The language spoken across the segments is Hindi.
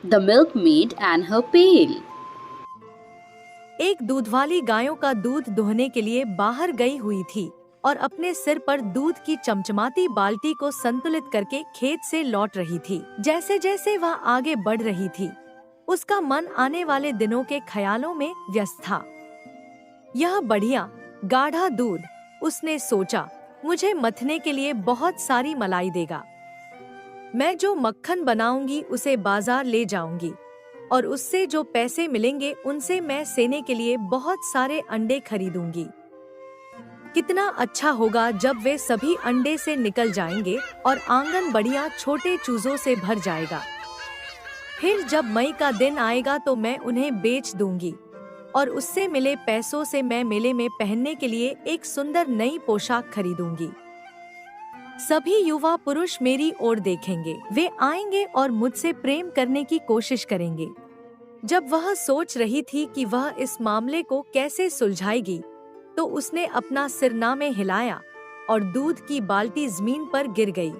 The milkmaid and her pail. एक दूध वाली गायों का दूध दुहने के लिए बाहर गई हुई थी और अपने सिर पर दूध की चमचमाती बाल्टी को संतुलित करके खेत से लौट रही थी। जैसे जैसे वह आगे बढ़ रही थी, उसका मन आने वाले दिनों के ख्यालों में व्यस्त था। यह बढ़िया गाढ़ा दूध, उसने सोचा, मुझे मथने के लिए बहुत सारी मलाई देगा। मैं जो मक्खन बनाऊंगी उसे बाजार ले जाऊंगी और उससे जो पैसे मिलेंगे उनसे मैं सेने के लिए बहुत सारे अंडे खरीदूंगी। कितना अच्छा होगा जब वे सभी अंडे से निकल जाएंगे और आंगन बढ़िया छोटे चूजों से भर जाएगा। फिर जब मई का दिन आएगा तो मैं उन्हें बेच दूंगी और उससे मिले पैसों से मैं मेले में पहनने के लिए एक सुंदर नई पोशाक खरीदूंगी। सभी युवा पुरुष मेरी ओर देखेंगे, वे आएंगे और मुझसे प्रेम करने की कोशिश करेंगे। जब वह सोच रही थी कि वह इस मामले को कैसे सुलझाएगी, तो उसने अपना सिरनामे हिलाया और दूध की बाल्टी जमीन पर गिर गई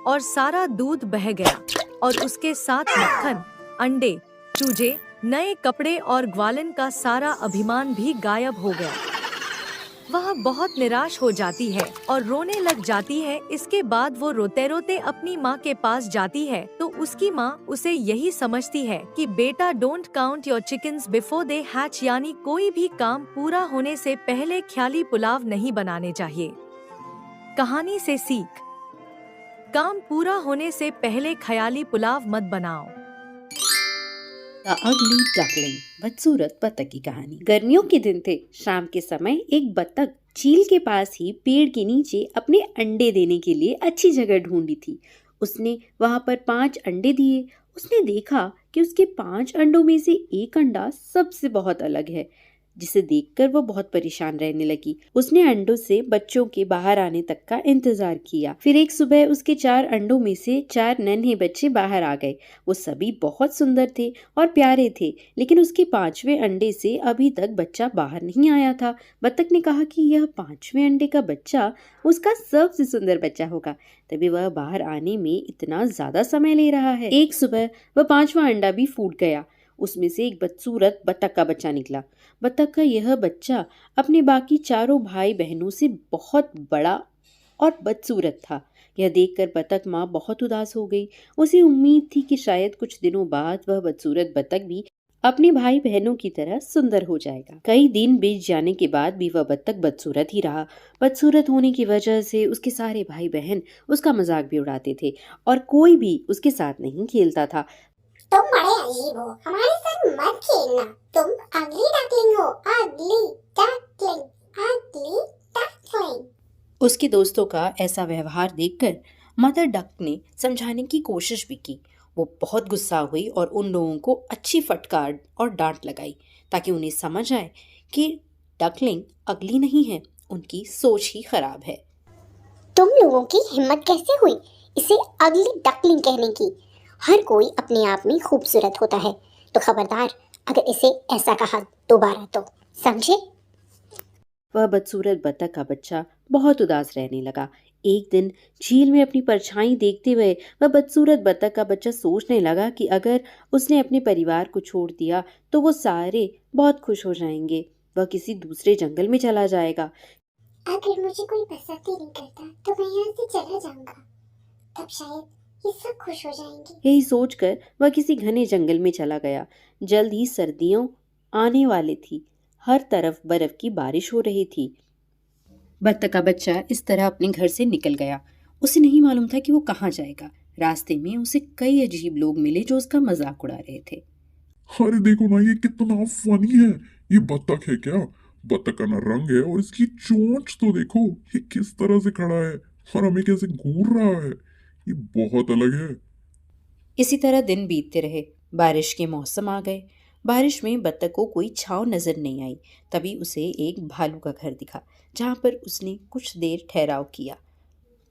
और सारा दूध बह गया और उसके साथ मक्खन, अंडे, चूजे, नए कपड़े और ग्वालन का सारा अभिमान भी गायब हो गया। वह बहुत निराश हो जाती है और रोने लग जाती है। इसके बाद वो रोते रोते अपनी माँ के पास जाती है तो उसकी माँ उसे यही समझती है कि बेटा, don't count your chickens before they hatch, यानी कोई भी काम पूरा होने से पहले ख्याली पुलाव नहीं बनाने चाहिए। कहानी से सीख, काम पूरा होने से पहले ख्याली पुलाव मत बनाओ। The ugly duckling. बदसूरत बत्तख की कहानी। गर्मियों के दिन थे। शाम के समय एक बत्तख झील के पास ही पेड़ के नीचे अपने अंडे देने के लिए अच्छी जगह ढूंढी थी। उसने वहां पर 5 अंडे दिए। उसने देखा कि उसके 5 अंडों में से एक अंडा सबसे बहुत अलग है, जिसे देखकर वो बहुत परेशान रहने लगी। उसने अंडों से बच्चों के बाहर आने तक का इंतजार किया। फिर एक सुबह उसके 4 अंडों में से 4 नन्हे बच्चे बाहर आ गए। वो सभी बहुत सुंदर थे और प्यारे थे, लेकिन उसके 5वें अंडे से अभी तक बच्चा बाहर नहीं आया था। बत्तख ने कहा कि यह 5वें अंडे का बच्चा उसका सबसे सुंदर बच्चा होगा, तभी वह बाहर आने में इतना ज्यादा समय ले रहा है। एक सुबह वह 5वां अंडा भी फूट गया। उसमें से एक बदसूरत बत्तख का बच्चा निकला। बत्तख का यह बच्चा अपने बाकी चारों भाई बहनों से बहुत बड़ा और बदसूरत था। यह देखकर बत्तख माँ बहुत उदास हो गई। उसे उम्मीद थी कि शायद कुछ दिनों बाद वह बदसूरत बत्तख भी अपने भाई बहनों की तरह सुंदर हो जाएगा। कई दिन बीत जाने के बाद भी वह बत्तख बदसूरत ही रहा। बदसूरत होने की वजह से उसके सारे भाई बहन उसका मजाक भी उड़ाते थे और कोई भी उसके साथ नहीं खेलता था। तुम बड़े अजीब हो, हमारे साथ मत खेलना। तुम अगली डकलिंग हो, अगली डकलिंग, अगली डकलिंग। उसके दोस्तों का ऐसा व्यवहार देखकर मदर डक ने समझाने की कोशिश भी की। वो बहुत गुस्सा हुई और उन लोगों को अच्छी फटकार और डांट लगाई ताकि उन्हें समझ आए कि डकलिंग अगली नहीं है, उनकी सोच ही खराब है। तुम लोगों की हिम्मत कैसे हुई इसे अगली डकलिंग कहने की? हर कोई अपने आप में खूबसूरत होता है, तो खबरदार अगर इसे ऐसा कहा दोबारा तो, समझे? वह बदसूरत बत्तख का बच्चा बहुत उदास रहने लगा। एक दिन झील में अपनी परछाई देखते हुए वह बदसूरत बत्तख का बच्चा सोचने लगा कि अगर उसने अपने परिवार को छोड़ दिया तो वो सारे बहुत खुश हो जाएंगे। वह किसी दूसरे जंगल में चला जाएगा। अगर मुझे कोई पसंद ही नहीं करता तो मैं यहाँ से चला जाऊंगा, तब शायद ये सब खुश हो जाएंगे। यही सोचकर वह किसी घने जंगल में चला गया। जल्द ही सर्दियों आने वाली थी। हर तरफ बर्फ की बारिश हो रही थी। बत्तख का बच्चा इस तरह अपने घर से निकल गया। उसे नहीं मालूम था कि वो कहाँ जाएगा। रास्ते में उसे कई अजीब लोग मिले जो उसका मजाक उड़ा रहे थे। अरे देखो ना, ये कितना फनी है। ये बत्तख है क्या? बत्तख का ना रंग है और इसकी चोंच तो देखो, ये किस तरह से खड़ा है और हमें कैसे घूर रहा है। ये बहुत अलग है। इसी तरह दिन बीतते रहे। बारिश के मौसम आ गए। बारिश में बत्तख को कोई छांव नजर नहीं आई। तभी उसे एक भालू का घर दिखा जहां पर उसने कुछ देर ठहराव किया।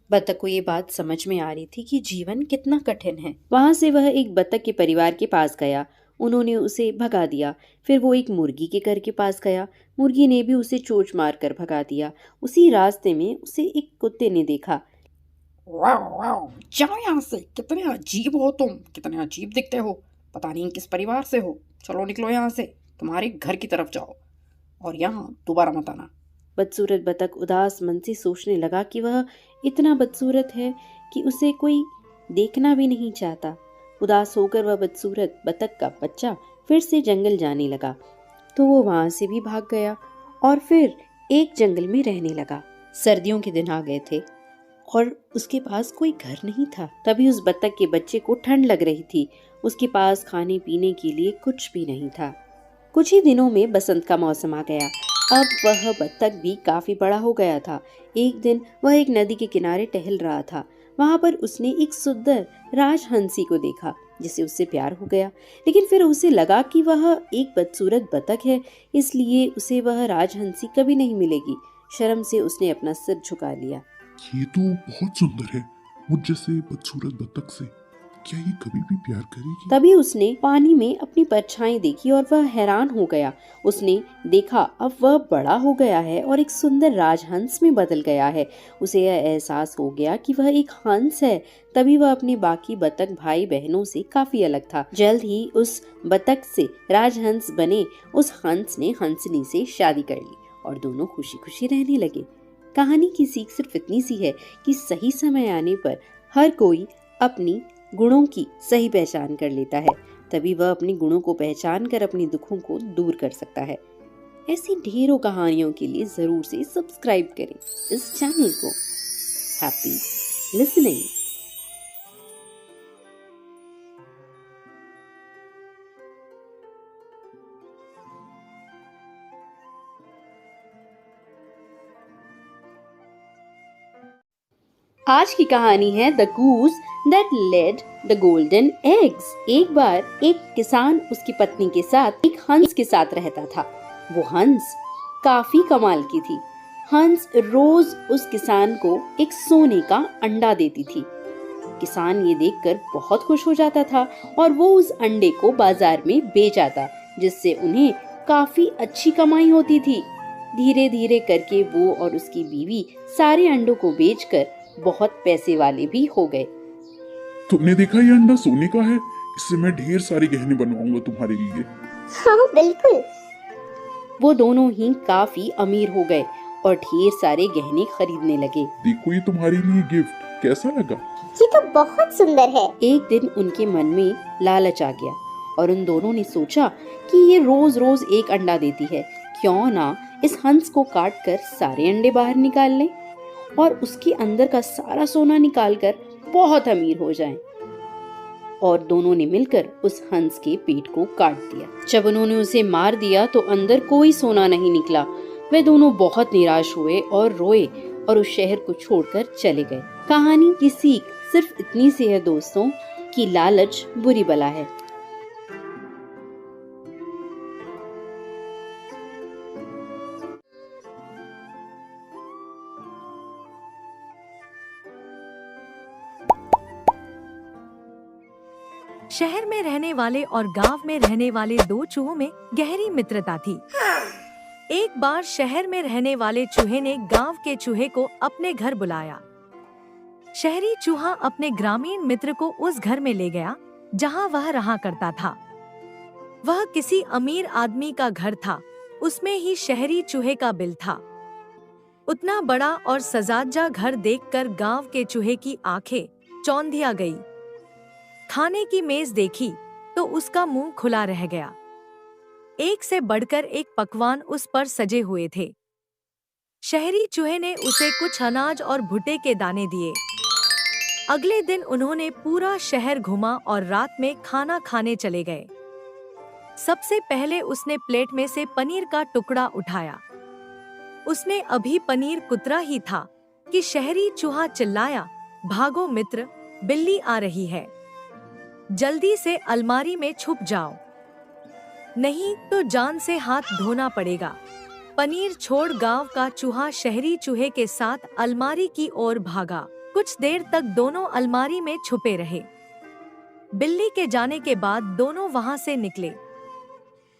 बत्तख को ये बात समझ में आ रही थी कि जीवन कितना कठिन है। वहां से वह एक बत्तख के परिवार के पास गया। उन्होंने उसे भगा दिया। फिर वो एक मुर्गी के घर के पास गया। मुर्गी ने भी उसे चोंच मारकर भगा दिया। उसी रास्ते में उसे एक कुत्ते ने देखा। वाह वाह, जाओ यहाँ से। कितने अजीब हो तुम, कितने अजीब दिखते हो। पता नहीं किस परिवार से हो। चलो निकलो यहाँ से, तुम्हारे घर की तरफ जाओ और यहाँ दोबारा मत आना। बदसूरत बतख उदास मन से सोचने लगा कि वह इतना बदसूरत है कि उसे कोई देखना भी नहीं चाहता। उदास होकर वह बदसूरत बतख का बच्चा फिर से जंगल जाने लगा। तो वो वहां से भी भाग गया और फिर एक जंगल में रहने लगा। सर्दियों के दिन आ गए थे और उसके पास कोई घर नहीं था। तभी उस बतख के बच्चे को ठंड लग रही थी। उसके पास खाने पीने के लिए कुछ भी नहीं था। कुछ ही दिनों में बसंत का मौसम आ गया। अब वह बत्तख भी काफी बड़ा हो गया था। एक दिन वह एक नदी के किनारे टहल रहा था। वहां पर उसने एक सुंदर राजहंसी को देखा जिससे उससे प्यार हो गया। लेकिन फिर उसे लगा कि वह एक बदसूरत बतख है, इसलिए उसे वह राजहंसी कभी नहीं मिलेगी। शर्म से उसने अपना सिर झुका लिया। ये तो बहुत सुंदर है, मुझ जैसे बदसूरत बतख से क्या ये कभी भी प्यार करेगी? तभी उसने पानी में अपनी परछाई देखी और वह हैरान हो गया। उसने देखा अब वह बड़ा हो गया है और एक सुंदर राजहंस में बदल गया है। उसे यह एहसास हो गया कि वह एक हंस है। तभी वह अपने बाकी बतख भाई बहनों से काफी अलग था। जल्द ही उस बतख से राजहंस बने उस हंस ने हंसनी से शादी कर ली और दोनों खुशी खुशी रहने लगे। कहानी की सीख सिर्फ इतनी सी है कि सही समय आने पर हर कोई अपनी गुणों की सही पहचान कर लेता है। तभी वह अपने गुणों को पहचान कर अपने दुखों को दूर कर सकता है। ऐसी ढेरों कहानियों के लिए जरूर से सब्सक्राइब करें इस चैनल को। Happy listening. आज की कहानी है the goose that laid the golden eggs. एक बार एक किसान उसकी पत्नी के साथ एक हंस के साथ रहता था। वो हंस काफी कमाल की थी। हंस रोज उस किसान को एक सोने का अंडा देती थी। किसान ये देखकर बहुत खुश हो जाता था और वो उस अंडे को बाजार में बेच आता, जिससे उन्हें काफी अच्छी कमाई होती थी। धीरे धीरे करके वो और उसकी बीवी सारे अंडों को बेचकर बहुत पैसे वाले भी हो गए। तुमने देखा ये अंडा सोने का है, इससे मैं ढेर सारे गहने बनवाऊंगा तुम्हारे लिए। हाँ बिल्कुल। वो दोनों ही काफी अमीर हो गए और ढेर सारे गहने खरीदने लगे। देखो ये तुम्हारे लिए गिफ्ट, कैसा लगा? ये तो बहुत सुंदर है। एक दिन उनके मन में लालच आ गया और उन दोनों ने सोचा कि ये रोज रोज एक अंडा देती है, क्यों ना इस हंस को काट कर सारे अंडे बाहर निकाल लें और उसके अंदर का सारा सोना निकालकर बहुत अमीर हो जाएं। और दोनों ने मिलकर उस हंस के पेट को काट दिया। जब उन्होंने उसे मार दिया तो अंदर कोई सोना नहीं निकला। वे दोनों बहुत निराश हुए और रोए और उस शहर को छोड़कर चले गए। कहानी की सीख सिर्फ इतनी सी है दोस्तों कि लालच बुरी बला है। शहर में रहने वाले और गांव में रहने वाले दो चूहों में गहरी मित्रता थी। एक बार शहर में रहने वाले चूहे ने गांव के चूहे को अपने घर बुलाया। शहरी चूहा अपने ग्रामीण मित्र को उस घर में ले गया जहां वह रहा करता था। वह किसी अमीर आदमी का घर था। उसमें ही शहरी चूहे का बिल था। उतना बड़ा और सजाजा घर देखकर गांव के चूहे की आंखें चौंधिया गई। खाने की मेज देखी तो उसका मुंह खुला रह गया। एक से बढ़कर एक पकवान उस पर सजे हुए थे। शहरी चूहे ने उसे कुछ अनाज और भुट्टे के दाने दिए। अगले दिन उन्होंने पूरा शहर घुमा और रात में खाना खाने चले गए। सबसे पहले उसने प्लेट में से पनीर का टुकड़ा उठाया। उसने अभी पनीर कुतरा ही था कि शहरी चूहा चिल्लाया, भागो मित्र, बिल्ली आ रही है, जल्दी से अलमारी में छुप जाओ, नहीं तो जान से हाथ धोना पड़ेगा। पनीर छोड़ गांव का चूहा शहरी चूहे के साथ अलमारी की ओर भागा। कुछ देर तक दोनों अलमारी में छुपे रहे। बिल्ली के जाने के बाद दोनों वहां से निकले।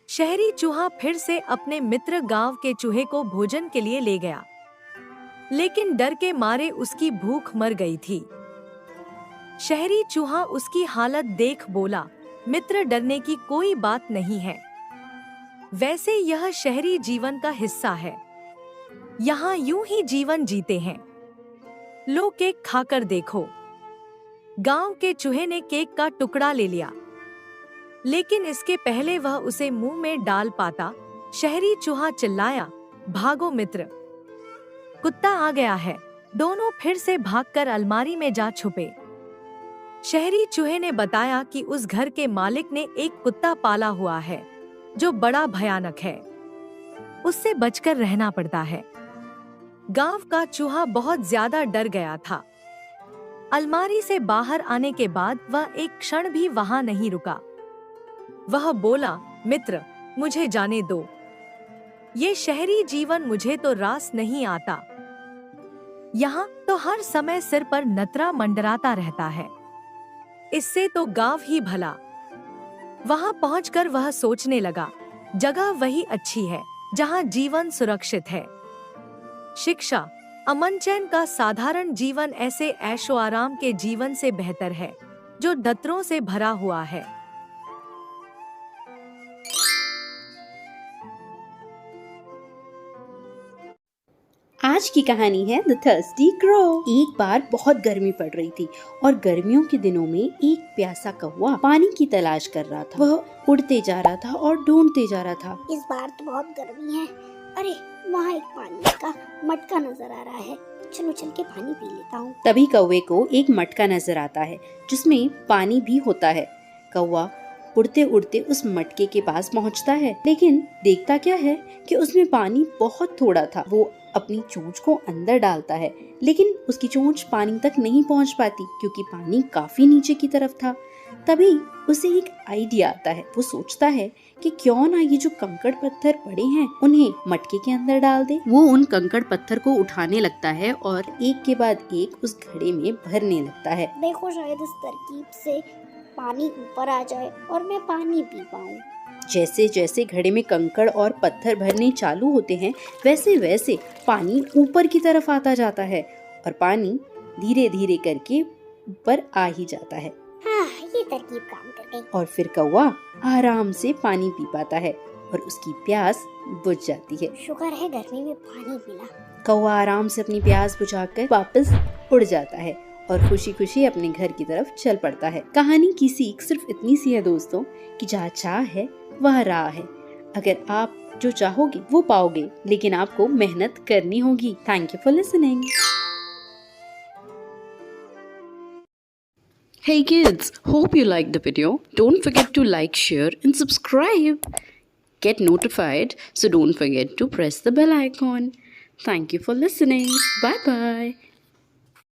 शहरी चूहा फिर से अपने मित्र गांव के चूहे को भोजन के लिए ले गया, लेकिन डर के मारे उसकी भूख मर गई थी। शहरी चूहा उसकी हालत देख बोला, मित्र डरने की कोई बात नहीं है। वैसे यह शहरी जीवन का हिस्सा है। यहाँ यूं ही जीवन जीते हैं। लो केक खाकर देखो। गांव के चूहे ने केक का टुकड़ा ले लिया, लेकिन इसके पहले वह उसे मुंह में डाल पाता, शहरी चूहा चिल्लाया, भागो मित्र, कुत्ता आ गया है। दोनों फिर से भागकर अलमारी में जा छुपे। शहरी चूहे ने बताया कि उस घर के मालिक ने एक कुत्ता पाला हुआ है जो बड़ा भयानक है, उससे बचकर रहना पड़ता है। गांव का चूहा बहुत ज्यादा डर गया था। अलमारी से बाहर आने के बाद वह एक क्षण भी वहां नहीं रुका। वह बोला, मित्र, मुझे जाने दो। ये शहरी जीवन मुझे तो रास नहीं आता। यहाँ तो हर समय सिर पर नतरा मंडराता रहता है। इससे तो गांव ही भला। वहां पहुंचकर वह सोचने लगा, जगह वही अच्छी है जहां जीवन सुरक्षित है। शिक्षा, अमन चैन का साधारण जीवन ऐसे ऐशो आराम के जीवन से बेहतर है जो डत्रों से भरा हुआ है। आज की कहानी है द थर्स्टी क्रो। एक बार बहुत गर्मी पड़ रही थी और गर्मियों के दिनों में एक प्यासा कौवा पानी की तलाश कर रहा था। वह उड़ते जा रहा था और ढूंढते जा रहा था। इस बार तो बहुत गर्मी है। अरे वहाँ एक पानी का मटका नजर आ रहा है, चलो चल के पानी पी लेता हूँ। तभी कौवे को एक मटका नजर आता है जिसमें पानी भी होता है। कौवा उड़ते उड़ते उस मटके के पास पहुंचता है, लेकिन देखता क्या है कि उसमें पानी बहुत थोड़ा था। वो अपनी चोंच को अंदर डालता है, लेकिन उसकी चोंच पानी तक नहीं पहुंच पाती क्योंकि पानी काफी नीचे की तरफ था। तभी उसे एक आइडिया आता है। वो सोचता है कि क्यों ना ये जो कंकड़ पत्थर पड़े हैं उन्हें मटके के अंदर डाल दे। वो उन कंकड़ पत्थर को उठाने लगता है और एक के बाद एक उस घड़े में भरने लगता है। देखो, शायद इस तरकीब से पानी ऊपर आ जाए और मैं पानी पी पाऊँ। जैसे जैसे घड़े में कंकड़ और पत्थर भरने चालू होते हैं, वैसे वैसे पानी ऊपर की तरफ आता जाता है और पानी धीरे धीरे करके ऊपर आ ही जाता है। हाँ, ये तरकीब काम कर गई। और फिर कौवा आराम से पानी पी पाता है और उसकी प्यास बुझ जाती है। शुक्र है गर्मी में पानी मिला। कौवा आराम से अपनी प्यास बुझाकर वापस उड़ जाता है और खुशी खुशी अपने घर की तरफ चल पड़ता है। कहानी की सीख सिर्फ इतनी सी है दोस्तों कि जहाँ चाह है वह राह है। अगर आप जो चाहोगे वो पाओगे, लेकिन आपको मेहनत करनी होगी। Thank you for listening. Hey kids, hope you liked the video. Don't forget to like, share and subscribe. Get notified, so don't forget to press the bell icon. Thank you for listening. Bye bye.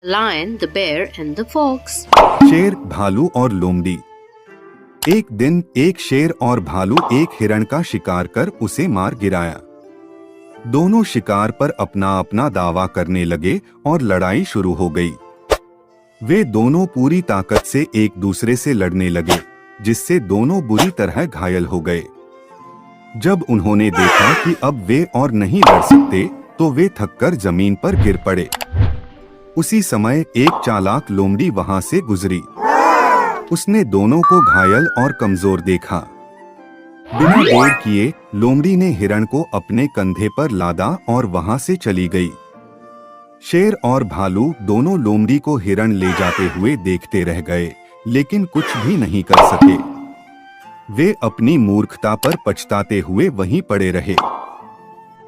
Lion, the Bear and the Fox. शेर, भालू और लोमड़ी। एक दिन एक शेर और भालू एक हिरण का शिकार कर उसे मार गिराया। दोनों शिकार पर अपना अपना दावा करने लगे और लड़ाई शुरू हो गई। वे दोनों पूरी ताकत से एक दूसरे से लड़ने लगे, जिससे दोनों बुरी तरह घायल हो गए। जब उन्होंने देखा कि अब वे और नहीं लड़ सकते, तो वे थककर जमीन पर गिर पड़े। उसी समय एक चालाक लोमड़ी वहां से गुजरी। उसने दोनों को घायल और कमजोर देखा। बिना देर किए लोमड़ी ने हिरण को अपने कंधे पर लादा और वहां से चली गई। शेर और भालू दोनों लोमड़ी को हिरण ले जाते हुए देखते रह गए, लेकिन कुछ भी नहीं कर सके। वे अपनी मूर्खता पर पछताते हुए वहीं पड़े रहे।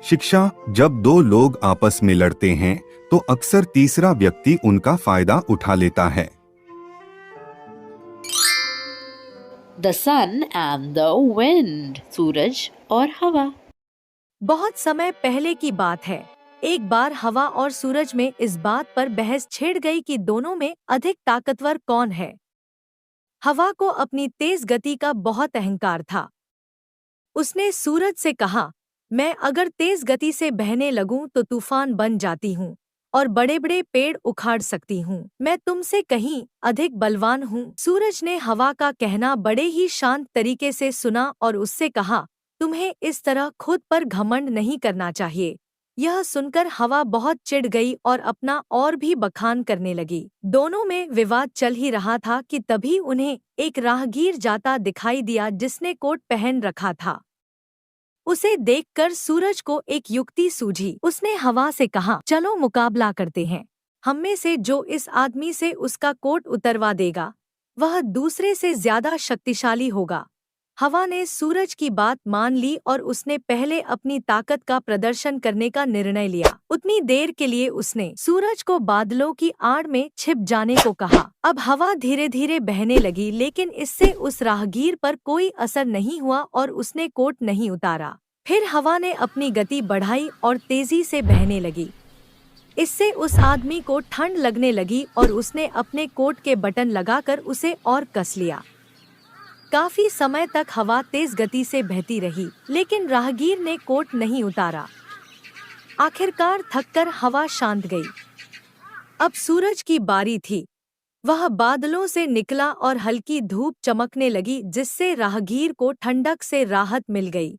शिक्षा, जब दो लोग आपस में लड़ते हैं तो अक्सर तीसरा व्यक्ति उनका फायदा उठा लेता है। The sun and the wind. सूरज और हवा। बहुत समय पहले की बात है। एक बार हवा और सूरज में इस बात पर बहस छिड़ गई कि दोनों में अधिक ताकतवर कौन है। हवा को अपनी तेज गति का बहुत अहंकार था। उसने सूरज से कहा, मैं अगर तेज गति से बहने लगूं तो तूफान बन जाती हूँ और बड़े बड़े पेड़ उखाड़ सकती हूँ। मैं तुमसे कहीं अधिक बलवान हूँ। सूरज ने हवा का कहना बड़े ही शांत तरीके से सुना और उससे कहा, तुम्हें इस तरह खुद पर घमंड नहीं करना चाहिए। यह सुनकर हवा बहुत चिढ़ गई और अपना और भी बखान करने लगी। दोनों में विवाद चल ही रहा था कि तभी उन्हें एक राहगीर जाता दिखाई दिया जिसने कोट पहन रखा था। उसे देखकर सूरज को एक युक्ति सूझी। उसने हवा से कहा, चलो मुकाबला करते हैं। हम में से जो इस आदमी से उसका कोट उतरवा देगा वह दूसरे से ज्यादा शक्तिशाली होगा। हवा ने सूरज की बात मान ली और उसने पहले अपनी ताकत का प्रदर्शन करने का निर्णय लिया। उतनी देर के लिए उसने सूरज को बादलों की आड़ में छिप जाने को कहा। अब हवा धीरे धीरे बहने लगी, लेकिन इससे उस राहगीर पर कोई असर नहीं हुआ और उसने कोट नहीं उतारा। फिर हवा ने अपनी गति बढ़ाई और तेजी से बहने लगी। इससे उस आदमी को ठंड लगने लगी और उसने अपने कोट के बटन लगाकर उसे और कस लिया। काफी समय तक हवा तेज गति से बहती रही, लेकिन राहगीर ने कोट नहीं उतारा। आखिरकार थककर हवा शांत गई। अब सूरज की बारी थी। वह बादलों से निकला और हल्की धूप चमकने लगी, जिससे राहगीर को ठंडक से राहत मिल गई।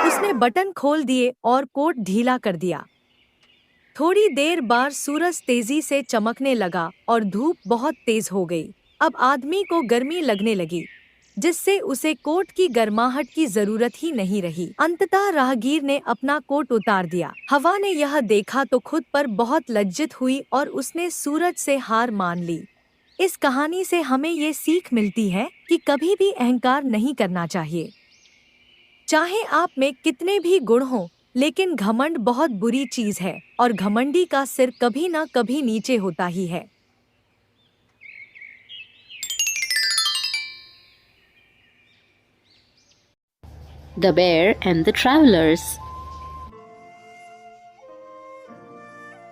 उसने बटन खोल दिए और कोट ढीला कर दिया। थोड़ी देर बाद सूरज तेजी से चमकने लगा और धूप बहुत तेज हो गई। अब आदमी को गर्मी लगने लगी, जिससे उसे कोट की गर्माहट की जरूरत ही नहीं रही। अंततः राहगीर ने अपना कोट उतार दिया। हवा ने यह देखा तो खुद पर बहुत लज्जित हुई और उसने सूरज से हार मान ली। इस कहानी से हमें ये सीख मिलती है कि कभी भी अहंकार नहीं करना चाहिए। चाहे आप में कितने भी गुण हों, लेकिन घमंड बहुत बुरी चीज है और घमंडी का सिर कभी ना कभी नीचे होता ही है। The Bear and the Travelers.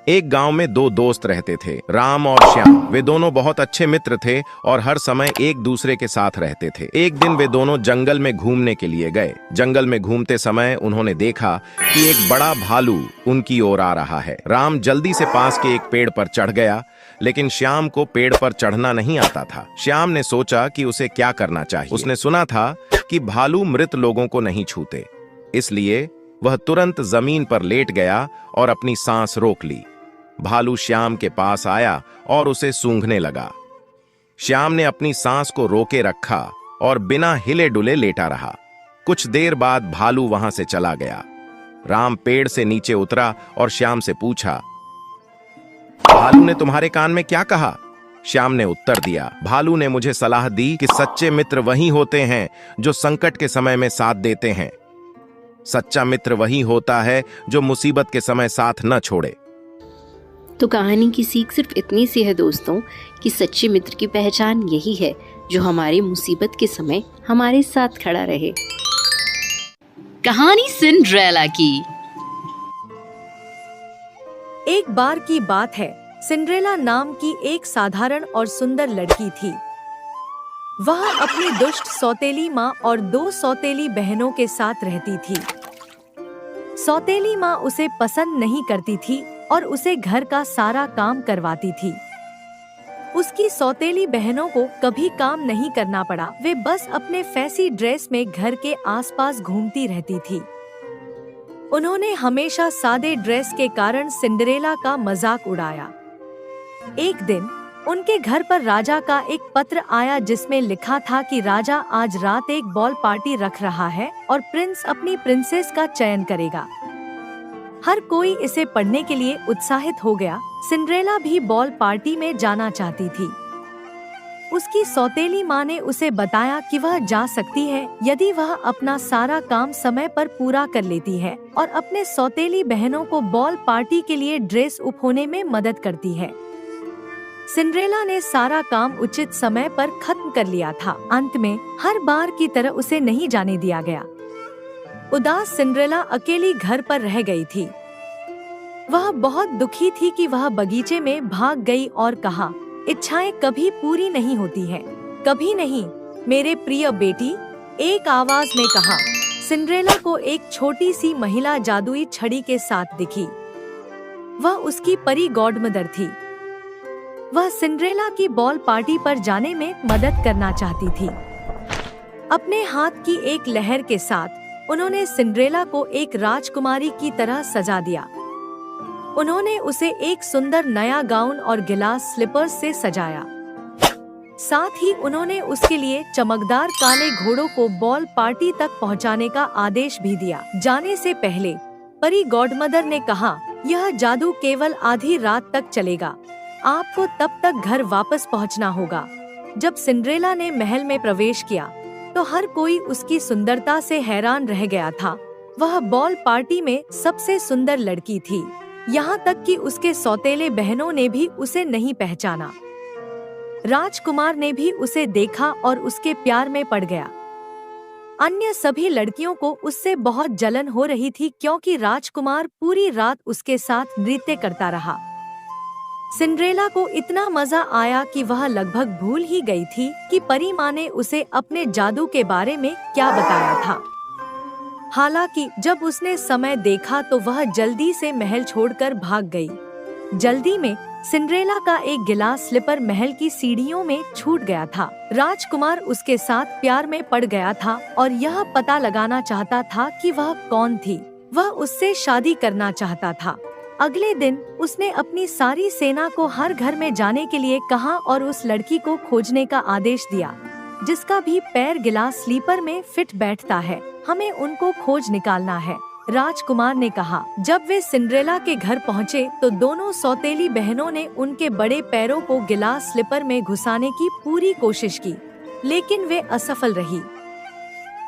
एक गांव में दो दोस्त रहते थे, राम और श्याम। वे दोनों बहुत अच्छे मित्र थे और हर समय एक दूसरे के साथ रहते थे। एक दिन वे दोनों जंगल में घूमने के लिए गए। जंगल में घूमते समय उन्होंने देखा कि एक बड़ा भालू उनकी ओर आ रहा है। राम जल्दी से पास के एक पेड़ पर चढ़ गया, लेकिन श्याम को पेड़ पर चढ़ना नहीं आता था। श्याम ने सोचा कि उसे क्या करना चाहिए। उसने सुना था कि भालू मृत लोगों को नहीं छूते, इसलिए वह तुरंत जमीन पर लेट गया और अपनी सांस रोक ली। भालू श्याम के पास आया और उसे सूंघने लगा। श्याम ने अपनी सांस को रोके रखा और बिना हिले डुले लेटा रहा। कुछ देर बाद भालू वहां से चला गया। राम पेड़ से नीचे उतरा और श्याम से पूछा, भालू ने तुम्हारे कान में क्या कहा? श्याम ने उत्तर दिया, भालू ने मुझे सलाह दी कि सच्चे मित्र वही होते हैं जो संकट के समय में साथ देते हैं। सच्चा मित्र वही होता है जो मुसीबत के समय साथ न छोड़े। तो कहानी की सीख सिर्फ इतनी सी है दोस्तों, कि सच्चे मित्र की पहचान यही है जो हमारी मुसीबत के समय हमारे साथ खड़ा रहे। कहानी सिंड्रेला की। एक बार की बात है, सिंड्रेला नाम की एक साधारण और सुंदर लड़की थी। वह अपनी दुष्ट सौतेली माँ और 2 सौतेली बहनों के साथ रहती थी। सौतेली माँ उसे पसंद नहीं करती थी और उसे घर का सारा काम करवाती थी। उसकी सौतेली बहनों को कभी काम नहीं करना पड़ा। वे बस अपने फैंसी ड्रेस में घर के आसपास घूमती रहती थी। उन्होंने हमेशा सादे ड्रेस के कारण सिंड्रेला का मजाक उड़ाया। एक दिन उनके घर पर राजा का एक पत्र आया जिसमें लिखा था कि राजा आज रात एक बॉल पार्टी रख रहा है और प्रिंस अपनी प्रिंसेस का चयन करेगा। हर कोई इसे पढ़ने के लिए उत्साहित हो गया। सिंड्रेला भी बॉल पार्टी में जाना चाहती थी। उसकी सौतेली माँ ने उसे बताया कि वह जा सकती है यदि वह अपना सारा काम समय पर पूरा कर लेती है और अपने सौतेली बहनों को बॉल पार्टी के लिए ड्रेस उपहोने में मदद करती है। सिंड्रेला ने सारा काम उचित समय पर खत्म कर लिया था। अंत में हर बार की तरह उसे नहीं जाने दिया गया। उदास सिंड्रेला अकेली घर पर रह गई थी। वह बहुत दुखी थी कि वह बगीचे में भाग गई और कहा, इच्छाएं कभी पूरी नहीं होती हैं। कभी नहीं मेरे प्रिय बेटी, एक आवाज में कहा। सिंड्रेला को एक छोटी सी महिला जादुई छड़ी के साथ दिखी। वह उसकी परी गॉडमदर थी। वह सिंड्रेला की बॉल पार्टी पर जाने में मदद करना चाहती थी। अपने हाथ की एक लहर के साथ वह सिंड्रेला उन्होंने सिंड्रेला को एक राजकुमारी की तरह सजा दिया। उन्होंने उसे एक सुंदर नया गाउन और गिलास स्लीपर्स से सजाया। साथ ही उन्होंने उसके लिए चमकदार काले घोड़ों को बॉल पार्टी तक पहुंचाने का आदेश भी दिया। जाने से पहले परी गॉडमदर ने कहा, यह जादू केवल आधी रात तक चलेगा, आपको तब तक घर वापस पहुंचना होगा। जब सिंड्रेला ने महल में प्रवेश किया तो हर कोई उसकी सुंदरता से हैरान रह गया था। वह बॉल पार्टी में सबसे सुंदर लड़की थी, यहाँ तक कि उसके सौतेले बहनों ने भी उसे नहीं पहचाना। राजकुमार ने भी उसे देखा और उसके प्यार में पड़ गया। अन्य सभी लड़कियों को उससे बहुत जलन हो रही थी क्योंकि राजकुमार पूरी रात उसके साथ नृत्य करता रहा। सिंड्रेला को इतना मजा आया कि वह लगभग भूल ही गई थी कि परी माँ ने उसे अपने जादू के बारे में क्या बताया था। हालांकि जब उसने समय देखा तो वह जल्दी से महल छोड़कर भाग गई। जल्दी में सिंड्रेला का एक गिलास स्लीपर महल की सीढ़ियों में छूट गया था। राजकुमार उसके साथ प्यार में पड़ गया था और यह पता लगाना चाहता था कि वह कौन थी। वह उससे शादी करना चाहता था। अगले दिन उसने अपनी सारी सेना को हर घर में जाने के लिए कहा और उस लड़की को खोजने का आदेश दिया जिसका भी पैर गिलास स्लीपर में फिट बैठता है। हमें उनको खोज निकालना है, राजकुमार ने कहा। जब वे सिंड्रेला के घर पहुँचे तो दोनों सौतेली बहनों ने उनके बड़े पैरों को गिलास स्लीपर में घुसाने की पूरी कोशिश की, लेकिन वे असफल रही।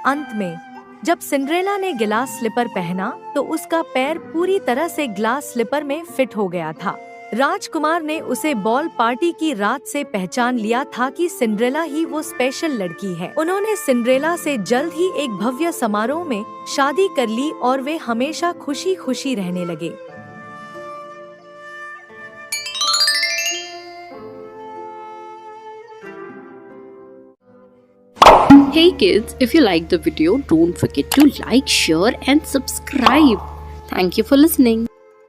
अंत में जब सिंड्रेला ने गिलास स्लीपर पहना तो उसका पैर पूरी तरह से ग्लास स्लीपर में फिट हो गया था। राजकुमार ने उसे बॉल पार्टी की रात से पहचान लिया था कि सिंड्रेला ही वो स्पेशल लड़की है। उन्होंने सिंड्रेला से जल्द ही एक भव्य समारोह में शादी कर ली और वे हमेशा खुशी खुशी रहने लगे। Hey kids, if you like the video, don't forget to like, share and subscribe. Thank you for listening.